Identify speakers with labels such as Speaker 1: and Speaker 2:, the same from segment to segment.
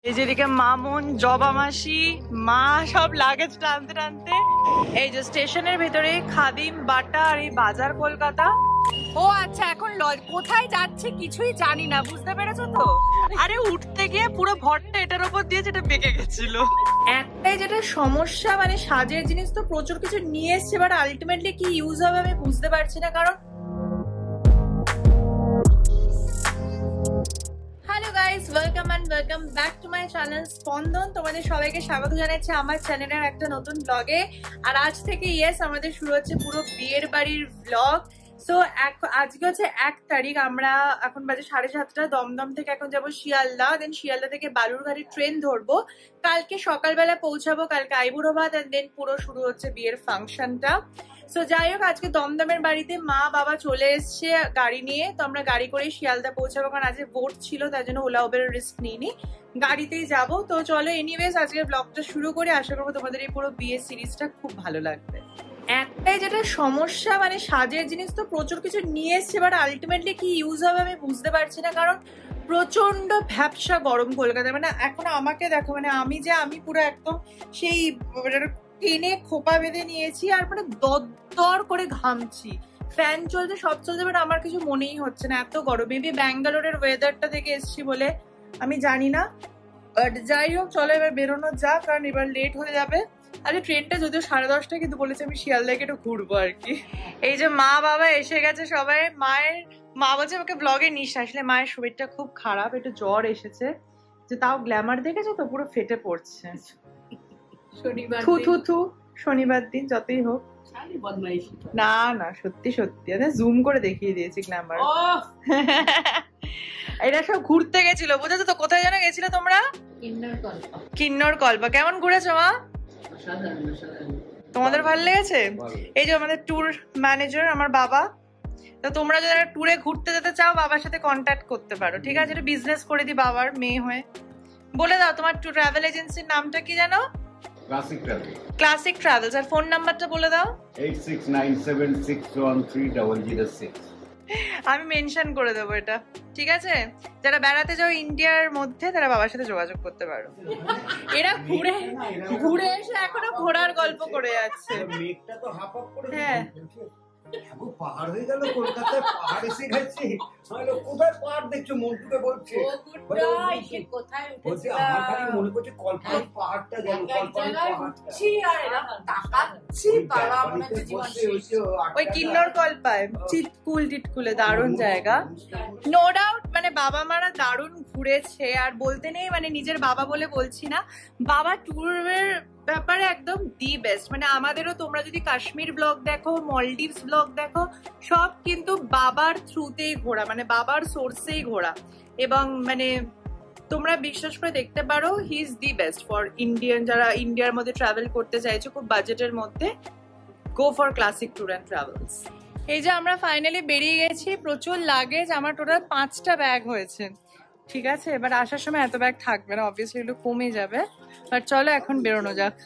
Speaker 1: এই যেদিকে মামুন, জবা মাসি, মা সব লাগেজ টানতে টানতে এই যে স্টেশনের ভেতরে খাদিম, বাটা আর এই বাজার কলকাতা।
Speaker 2: ও আচ্ছা, এখন কোথায় যাচ্ছে কিছুই জানি না, বুঝতে পেরেছো তো?
Speaker 1: আরে উঠতে গিয়ে পুরো ভরটা এটার উপর দিয়ে যেটা বেঁকে গেছিল।
Speaker 2: একটাই যেটা সমস্যা, মানে সাজের জিনিস তো প্রচুর কিছু নিয়ে এসছে, বাট আলটিমেটলি কি ইউজ হবে আমি বুঝতে পারছি না। কারণ hello guys, welcome and welcome back to my channel Spandan. তোমাদের সবাইকে স্বাগত জানাচ্ছি আমার চ্যানেলের একটা নতুন ব্লগে। আর আজ থেকে আমাদের শুরু হচ্ছে পুরো বিয়ের বাড়ির ব্লগ। সো আজকে হচ্ছে 1 তারিখ, আমরা এখন বাজে 7:30। দমদম থেকে এখন যাবো শিয়ালদা, দেন শিয়ালদা থেকে বালুরঘাটের ট্রেন ধরবো। কালকে সকালবেলা পৌঁছাবো, কালকে আইবুড়োভাত, দেন পুরো শুরু হচ্ছে বিয়ের ফাংশনটা। সো যাই হোক, আজকে দমদমের বাড়িতে মা বাবা চলে এসছে গাড়ি নিয়ে, তো আমরা গাড়ি করে শিয়ালদা পৌঁছাবো, কারণ আজকে ভোট ছিল, তার জন্য ওলা উবের রিস্ক নিইনি, গাড়িতেই যাবো। তো চলো এনিওয়েজ আজকে ব্লগটা শুরু করে, আশা করবো তোমাদের এই পুরো বিয়ে সিরিজটা খুব ভালো লাগবে। একটাই যেটা সমস্যা, মানে সাজের জিনিস তো প্রচুর কিছু নিয়ে এসছে, বাট আলটিমেটলি কি ইউজ হবে আমি বুঝতে পারছি না। কারণ প্রচন্ড ভ্যাপসা গরম কলকাতায়, মানে এখন আমাকে দেখো, মানে আমি পুরো একদম সেই টেনে খোপা বেঁধে নিয়েছি, আর মানে দরদর করে ঘামছি। ফ্যান চলছে, সব চলছে, বাট আমার কিছু মনেই হচ্ছে না, এত গরম। মেবি ব্যাঙ্গালোরের ওয়েদারটা থেকে এসছি বলে আমি জানি না, বাট যাই হোক চলো এবার বেরোনো যাক, কারণ এবার লেট হয়ে যাবে। আরে ট্রেনটা যদিও 10:30, কিন্তু বলেছে আমি শিয়ালদাকে একটু ঘুরবো আর কি। এই যে মা বাবা এসে গেছে সবাই। মা বলছে আমাকে ব্লগে নিস, আসলে মায়ের শরীরটা খুব খারাপ, একটু জ্বর এসেছে, যে তাও গ্ল্যামার দেখেছো তো পুরো ফেটে পড়ছে। শনিবার দিন যতই হোক, না না সত্যি সত্যি জুম করে দেখিয়ে দিয়েছি গ্ল্যামার। এরা সব ঘুরতে গেছিল, বুঝেছো তো? কোথায় যেন গেছিল তোমরা? কিন্নর কল্পা। কেমন ঘুরেছো মা? তোমাদের ভালো লেগেছে? এই যে আমাদের ট্যুর ম্যানেজার আমার বাবা। তো তোমরা যারা ট্যুরে ঘুরতে যেতে চাও বাবার সাথে কন্ট্যাক্ট করতে পারো, ঠিক আছে? এটা বিজনেস করে দি বাবার মেয়ে হয়ে। বলে দাও তোমার ট্রাভেল এজেন্সির নামটা কি জানো? Classic travels. আর ফোন নাম্বারটা বলে দাও।
Speaker 3: 8697613006।
Speaker 1: আমি মেনশন করে দেবো এটা, ঠিক আছে? যারা বেড়াতে যাও ইন্ডিয়ার মধ্যে, তারা বাবার সাথে যোগাযোগ করতে পারো। এরা ঘুরে ঘুরে এসে এখনো ঘোড়ার গল্প করে যাচ্ছে। হ্যাঁ,
Speaker 3: পাহাড় হয়ে গেল, কলকাতায় পাহাড় এসে গেছে। কোথায় পাহাড় দেখছো? মন্টুকে বলছে আমার খালি মনে করছে কল্পনার পাহাড়টা গেল,
Speaker 1: ওই কিন্নর কল্পায় টিটকুলে দারুণ জায়গা, নো ডাউট। মানে বাবা মারা দারুণ ঘুরেছে, আর বলতে নেই, মানে নিজের বাবা বলে বলছি না, বাবা ট্যুরের ব্যাপারে একদম দি বেস্ট। মানে আমাদেরও, তোমরা যদি কাশ্মীর ব্লগ দেখো, মলডিভস ব্লগ দেখো, সব কিন্তু বাবার থ্রুতেই ঘোরা, মানে বাবার সোর্সেই ঘোরা। এবং মানে তোমরা বিশ্বাস করে দেখতে পারো, he is the best for Indian, যারা ইন্ডিয়ার মধ্যে ট্রাভেল করতে চাইছো খুব বাজেটের মধ্যে, go for classic tour and travels. এই যে আমরা ফাইনালি বেরিয়ে গেছি, প্রচুর লাগেজ, আমার টোটাল 5টা ব্যাগ হয়েছে, ঠিক আছে? এবার আসার সময় এত ব্যাগ থাকবে না, অবভিয়াসলি এগুলো কমে যাবে। বাট চলো এখন বেরোনো যাক।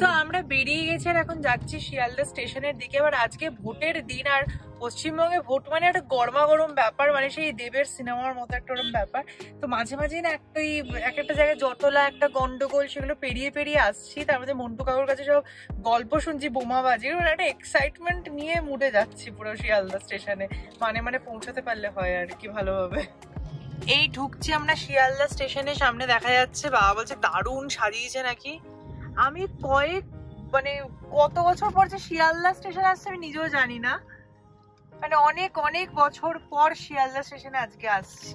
Speaker 1: তো আমরা বেরিয়ে গেছি আর এখন যাচ্ছি শিয়ালদা স্টেশনের দিকে। এবার আজকে ভোটের দিন, আর পশ্চিমবঙ্গে ভোট মানে একটা গরমা গরম ব্যাপার, মানে সেই দেবের সিনেমার মতো একটা ওরকম ব্যাপার। তো মাঝে মাঝে না এক একটা জায়গায় জটলা, একটা গন্ডগোল, সেগুলো পেরিয়ে পেরিয়ে আসছি। তার মধ্যে মন্টু কাকুর কাছে সব গল্প শুনছি বোমাবাজির, মানে একটা এক্সাইটমেন্ট নিয়ে মুডে যাচ্ছি পুরো শিয়ালদা স্টেশনে। মানে পৌঁছাতে পারলে হয় আর কি ভালোভাবে। এই ঢুকছি আমরা শিয়ালদা স্টেশনের সামনে, দেখা যাচ্ছে বাবা বলছে দারুণ সাজিয়েছে নাকি। আমি মানে কত বছর পর যে শিয়ালদা স্টেশন আসছে আমি নিজেও জানি না, মানে অনেক অনেক বছর পর শিয়ালদা স্টেশনে আজকে আসছি।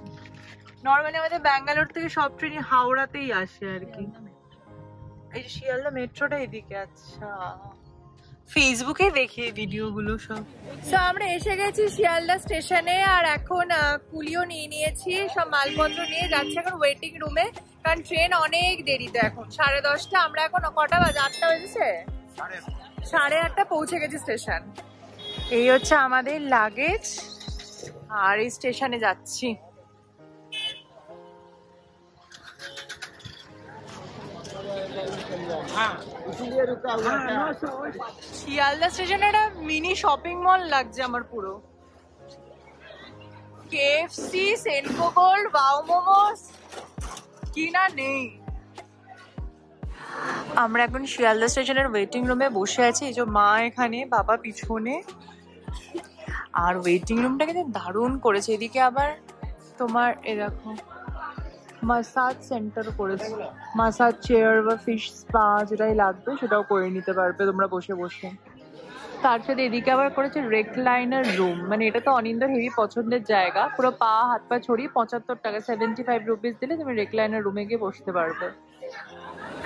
Speaker 1: নর্মালি আমাদের ব্যাঙ্গালোর থেকে সব ট্রেনই হাওড়াতেই আসে আর কি। এই যে শিয়ালদা মেট্রোটা এদিকে। আচ্ছা, ফেসবুকে দেখি ভিডিওগুলো সব। তো আমরা এসে গেছি শিয়ালদা স্টেশনে, আর এখন কুলিও নিয়ে নিয়েছি, সব মালপত্র নিয়ে যাচ্ছি এখন ওয়েটিং রুমে, কারণ ট্রেন অনেক দেরিতে। এখন 10:30, আমরা এখন কটা বাজে? 8টা বেজেছে, 8:30 পৌঁছে গেছি স্টেশন। এই হচ্ছে আমাদের লাগেজ, আর এই স্টেশনে যাচ্ছি। শিয়ালদা স্টেশনে একটা মিনি শপিং মল লাগছে আমার পুরো। KFC, Centra gold, wow momos, কি না নেই। আমরা এখন শিয়ালদা স্টেশনের ওয়েটিং রুমে বসে আছি। এই যে মা এখানে, বাবা পিছনে। আর ওয়েটিং রুমটা কিন্তু দারুণ করেছে। এদিকে আবার তোমার এরকম মাসাজ সেন্টার করেছে, মাসাজ চেয়ার বা ফিশ স্পা যেটাই লাগবে সেটাও করে নিতে পারবে তোমরা বসে বসে। তার সাথে এদিকে আবার করেছে রেকলাইনার রুম, মানে এটা তো অনিন্দর হেভি পছন্দের জায়গা। পুরো পা হাত পা ছড়িয়ে 75 টাকা 75 রুপিস দিলে তুমি রেকলাইনার রুমে গিয়ে বসতে পারবে।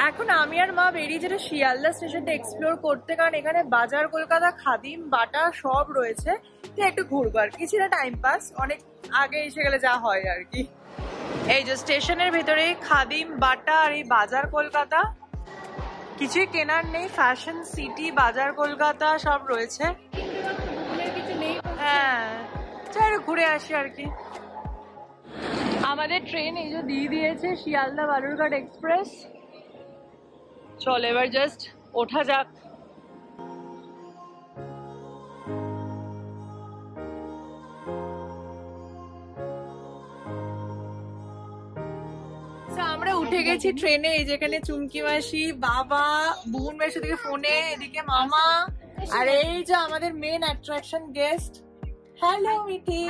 Speaker 1: এখন আমি আর মা বেরিয়ে যেটা শিয়ালদা স্টেশনটা এক্সপ্লোর করতে, কারণ এখানে বাজার কলকাতা, খাদিম, বাটা সব রয়েছে। তো একটু ঘুরবো আর কি, ছিল টাইম পাস, অনেক আগে এসে গেলে যা হয় আর কি। এই যে স্টেশনের ভেতরে খাদিম, বাটা আর এই বাজার কলকাতা, কিছুই কেনার নেই। ফ্যাশন সিটি, বাজার কলকাতা সব রয়েছে। হ্যাঁ চলো ঘুরে আসি আর কি। আমাদের ট্রেন এই যে দিয়ে দিয়েছে, শিয়ালদা বালুরঘাট এক্সপ্রেস। চল এবার জাস্ট ওঠা যাক। আমরা উঠে গেছি ট্রেনে। এই যেখানে চুমকি মাসি, বাবা, বোন মেয়ের সাথে ফোনে, এদিকে মামা, আর এই যে আমাদের main attraction guest. Hello Mithi.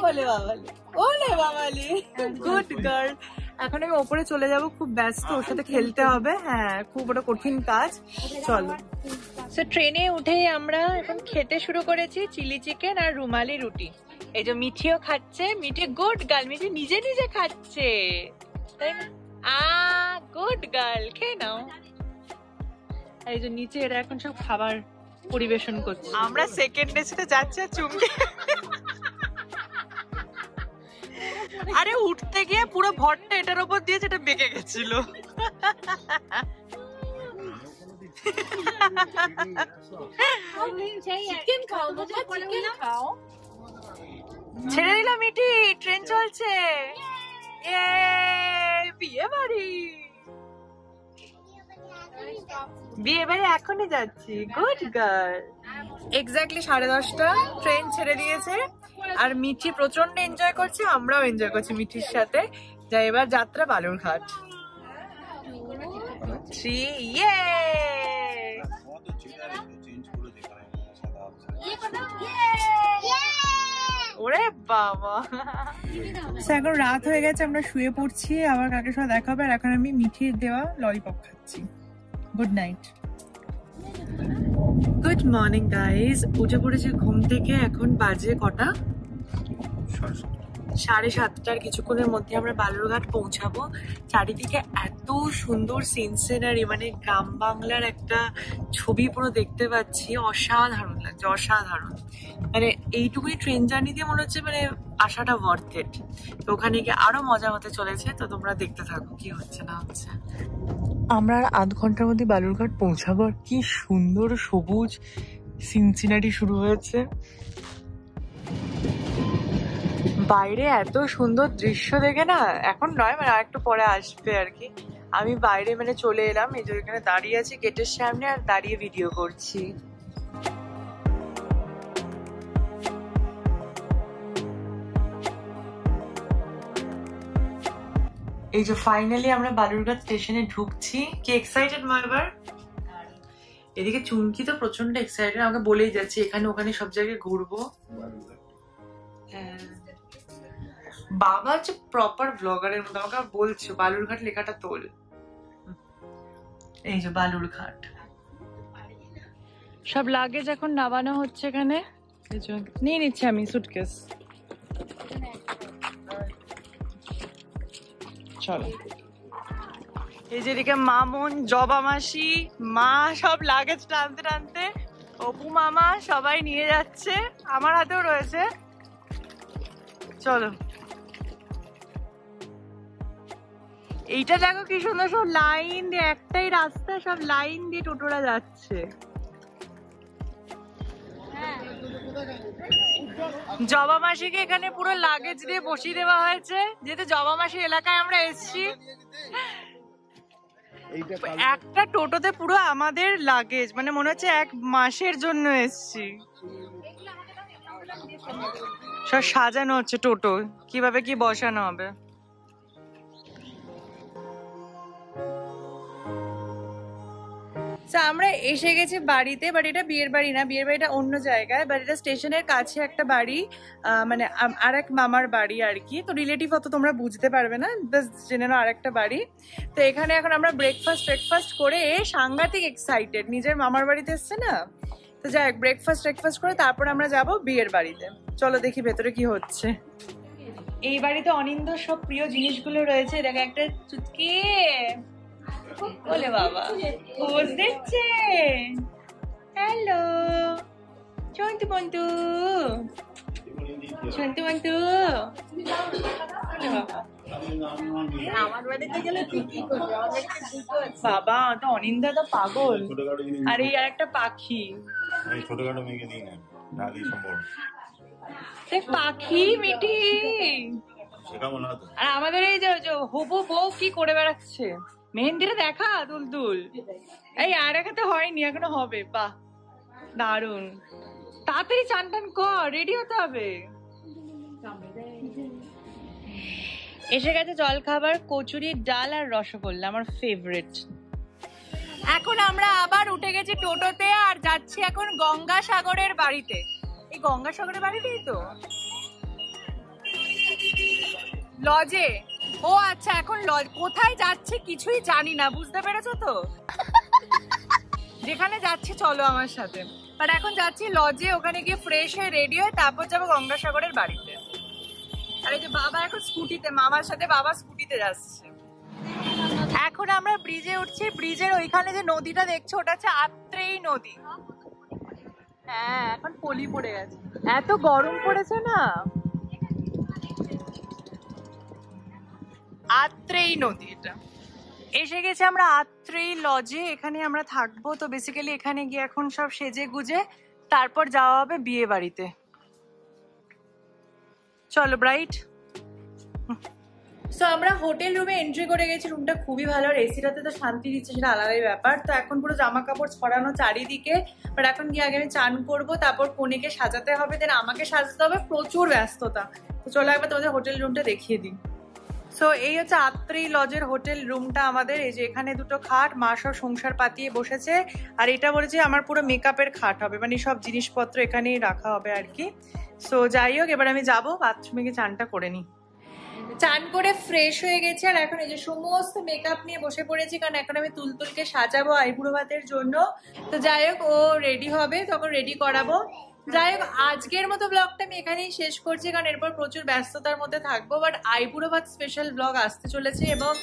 Speaker 1: ওলে বাবালি, ওলে বাবালি, গুড গার্ল। এখন আমি ওপরে চলে যাব, খুব ব্যস্ত, ওর সাথে খেলতে হবে। হ্যাঁ খুব ওটা কঠিন কাজ। চলো। সো ট্রেনে উঠেই আমরা এখন খেতে শুরু করেছি চিলি চিকেন আর রুমালি রুটি। এই যে মিঠিও খাচ্ছে, মিঠি গুড গার্ল, মিঠি নিজে নিজে খাচ্ছে, তাই না? গুড গার্ল, খেয়ে নাও। এই যে নিচে এরা এখন সব খাবার পরিবেশন করছে। আমরা সেকেন্ড এসিতে যাচ্ছি আর চুমকি আরে উঠতে গিয়ে পুরো ভরটা এটার উপর দিয়ে যেটা বেঁকে গেছিল। ছেড়ে দিল মিঠি, ট্রেন চলছে। বিয়ে বাড়ি, বিয়ে বাড়ি এখনই যাচ্ছি। Good girl. এক্স্যাক্টলি 10:30 ট্রেন ছেড়ে দিয়েছে আর মিঠি প্রচন্ড এনজয় করছে, আমরাও এনজয় করছি মিঠির সাথে। যাই এবার যাত্রা বালুরঘাট। ওরে বাবা, এখন রাত হয়ে গেছে, আমরা শুয়ে পড়ছি। আবার কাকের সাথে দেখা হবে। আর এখন আমি মিঠির দেওয়া ললিপপ খাচ্ছি। Good night. Good morning guys. উঠে পড়েছি ঘুম থেকে। এখন বাজে কটা? 7:30। কিছুক্ষণের মধ্যে আমরা বালুরঘাট পৌঁছাবো। চারিদিকে এত সুন্দর সিনসিনারি, মানে গ্রাম বাংলার একটা ছবি পুরো দেখতে পাচ্ছি। অসাধারণ লাগছে, অসাধারণ। মানে এইটুকুই ট্রেন জার্নি দিয়ে মনে হচ্ছে মানে আসাটা ওয়ার্থ ইট। তো ওখানে গিয়ে আরো মজা হতে চলেছে, তো তোমরা দেখতে থাকো কি হচ্ছে না হচ্ছে। আমরা আর আধ ঘন্টার মধ্যে বালুরঘাট পৌঁছাবো। আর কি সুন্দর সবুজ সিনসিনারি শুরু হয়েছে। বাইরে এত সুন্দর দৃশ্য দেখে না, এখন নয় মানে আরেকটু পরে আসবে আর কি। আমি বাইরে মানে চলে এলাম, এই যে এখানে দাঁড়িয়ে আছি গেটের সামনে আর দাঁড়িয়ে ভিডিও করছি। এই যে ফাইনালি আমরা বালুরঘাট স্টেশনে ঢুকছি। কি এক্সাইটেড মা এবার? এদিকে চুমকি তো প্রচন্ড এক্সাইটেড, আমাকে বলেই যাচ্ছে এখানে ওখানে সব জায়গায় ঘুরবো। বাবা হচ্ছে প্রপার ব্লগারের মতো, আমাকে বলছো বালুরঘাট লেখাটা তোল। এই যে বালুরঘাট, সব লাগেজ এখন নামানো হচ্ছে এখানে। নিয়ে নিচ্ছি আমি সুটকেস। চলো। এই যেদিকে মামুন, জবা মাসি, মা সব লাগেজ টানতে টানতে, অপু মামা সবাই নিয়ে যাচ্ছে, আমার হাতেও রয়েছে। চলো। এইটা দেখো কি সুন্দর, সব লাইন দিয়ে, একটাই রাস্তা, সব লাইন দিয়ে টোটোরা যাচ্ছে। জবা মাসিকে এখানে পুরো লাগেজ দিয়ে বসিয়ে দেওয়া হয়েছে, যেহেতু জবা মাসি এলাকায় আমরা এসছি। একটা টোটোতে পুরো আমাদের লাগেজ, মানে মনে হচ্ছে 1 মাসের জন্য এসছি। সব সাজানো হচ্ছে টোটো, কিভাবে কি বসানো হবে। আমরা এসে গেছি বাড়িতে, বাট এটা বিয়ের বাড়ি না, বিয়ের বাড়িটা অন্য জায়গায়, বাট এটা স্টেশনের কাছে একটা বাড়ি, মানে আর এক মামার বাড়ি আর কি। তো রিলেটিভ অত তোমরা বুঝতে পারবে না, বাস জেনে নাও আর একটা বাড়ি। তো এখানে এখন আমরা ব্রেকফাস্ট করে সাংঘাতিক এক্সাইটেড, নিজের মামার বাড়িতে এসছে না। তো যাই হোক, ব্রেকফাস্ট করে তারপর আমরা যাব বিয়ের বাড়িতে। চলো দেখি ভেতরে কি হচ্ছে। এই বাড়িতে অনিন্দর সব প্রিয় জিনিসগুলো রয়েছে। দেখো একটা চুটকি, বলে বাবা পোজ দিচ্ছে। হ্যালো চন্তু বন্ধু, চন্তু বন্ধু,
Speaker 2: আমার বাড়িতে গেলে তুই কি করবি? আমার বাড়িতে দুটো আছে।
Speaker 1: বাবা তো অনিন্দা তো পাগল। আর এই আর একটা পাখি,
Speaker 4: ছোটখাটো মেয়েকে দিই না, ডালি সম্ভব
Speaker 1: পাখি মিটি। আর আমাদের এই যে হবু বউ কি করে বেড়াচ্ছে, মেহেন্দিটা দেখা দুলদুল। এই আর দেখাতে হয়নি, এখনো হবে। বাহ দারুন, তাড়াতাড়ি চান টান কর, রেডি হতে হবে। এসে গেছে জল খাবার, কচুরি, ডাল আর রসগোল্লা, আমার ফেভারিট। এখন আমরা আবার উঠে গেছি টোটোতে আর যাচ্ছি এখন গঙ্গাসাগরের বাড়িতে। এই গঙ্গাসাগরের বাড়িতেই তো লজে। ও আচ্ছা, এখন লজ কোথায় যাচ্ছে কিছুই জানি না, বুঝতে পেরেছো তো? যেখানে যাচ্ছি চলো আমার সাথে। বাট এখন যাচ্ছি লজে, ওখানে গিয়ে ফ্রেশ হয়ে রেডি হয়ে তারপর যাবো গঙ্গাসাগরের বাড়িতে। আর এই যে বাবা এখন স্কুটিতে, মামার সাথে বাবা স্কুটিতে যাচ্ছে। এখন আমরা ব্রিজে উঠছি, ব্রিজের ওইখানে যে নদীটা দেখছো ওটা হচ্ছে আত্রেই নদী। হ্যাঁ এখন পলি পড়ে গেছে, এত গরম পড়েছে না। আত্রেই নদী এটা। এসে গেছে আমরা আত্রেই লজে, এখানে আমরা থাকবো। তো বেসিক্যালি এখানে গিয়ে এখন সব সেজে গুজে তারপর যাওয়া হবে বিয়ে বাড়িতে। চলো ব্রাইট। সো আমরা হোটেল রুমে এন্ট্রি করে গেছি, রুমটা খুবই ভালো, আর এসিটাতে তো শান্তি দিচ্ছে, সেটা আলাদাই ব্যাপার। তো এখন পুরো জামা কাপড় ছড়ানো চারিদিকে, বাট এখন গিয়ে আগে আমি চান করবো, তারপর কনেকে সাজাতে হবে, দেন আমাকে সাজাতে হবে, প্রচুর ব্যস্ততা। তো চলো একবার তোমাদের হোটেল রুমটা দেখিয়ে দিই। সো এই হচ্ছে আত্রেই লজের হোটেল রুমটা আমাদের। এই যে এখানে দুটো খাট, মা সব সংসার পাতিয়ে বসেছে, আর এটা বলেছে আমার পুরো মেকআপের খাট হবে, মানে সব জিনিসপত্র এখানেই রাখা হবে আর কি। সো যাই হোক, এবার আমি যাবো বাথরুমে গিয়ে চানটা করে নিই। চান করে ফ্রেশ হয়ে গেছে, আর এখন এই যে সমস্ত মেকআপ নিয়ে বসে পড়েছি, কারণ এখন আমি তুলতুলকে সাজাবো আইবুড়ো ভাতের জন্য। তো যাই হোক, ও রেডি হবে, তখন রেডি করাবো। যাই হোক, আজকের মতো ব্লগটা আমি এখানেই শেষ করছি, কারণ এরপর প্রচুর ব্যস্ততার মধ্যে থাকবো। বাট আইবুড়ো ভাত স্পেশাল ব্লগ আসতে চলেছে এবং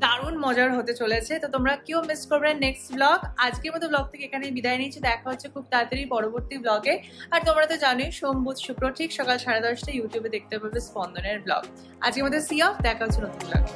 Speaker 1: দারুণ মজার হতে চলেছে, তো তোমরা কেউ মিস করবে না নেক্সট ব্লগ। আজকের মতো ব্লগ থেকে এখানেই বিদায় নিচ্ছি, দেখা হচ্ছে খুব তাড়াতাড়ি পরবর্তী ব্লগে। আর তোমরা তো জানোই সোম বুধ শুক্র ঠিক সকাল 10:30 ইউটিউবে দেখতে পাবে স্পন্দনের ব্লগ। আজকের মতো সি অফ, দেখা হচ্ছে নতুন ব্লগে।